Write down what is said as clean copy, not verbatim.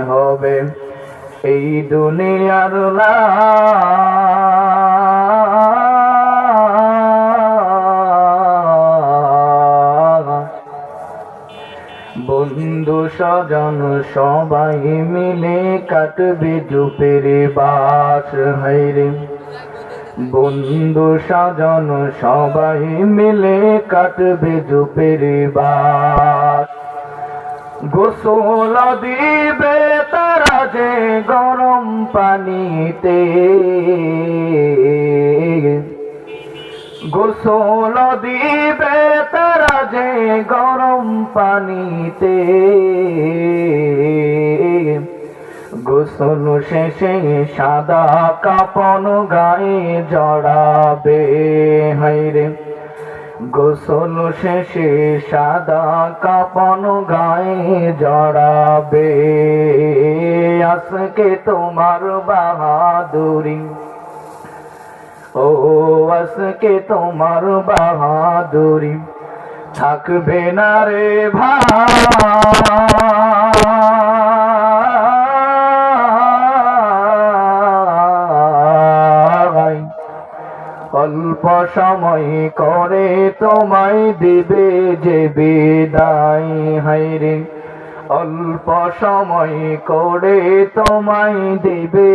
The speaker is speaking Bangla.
হবে এই দুনিয়ার বন্ধু স্বজন সবাই মিলে কাটবে জুপের বাস হাইরে। বন্ধু স্বজন সবাই মিলে কাটবে জুপের বাস। গোসল দিবে তারা যে গরম পানিতে, গোসল দিবে তারা যে গরম পানিতে। গোসল শেষে সাদা কাপন গায়ে জড়াবে হাইরে। গোসল শেষে সাদা কাপন গায়ে জড়াবে। আজকে তোমার বাহাদুরি, ও আজকে তোমার বাহাদুরি থাকবে না রে ভাই। অল্প সময় করে তোমায় দিবে যে বিদায় হায়রে। অল্প সময় করে তোমায় দিবে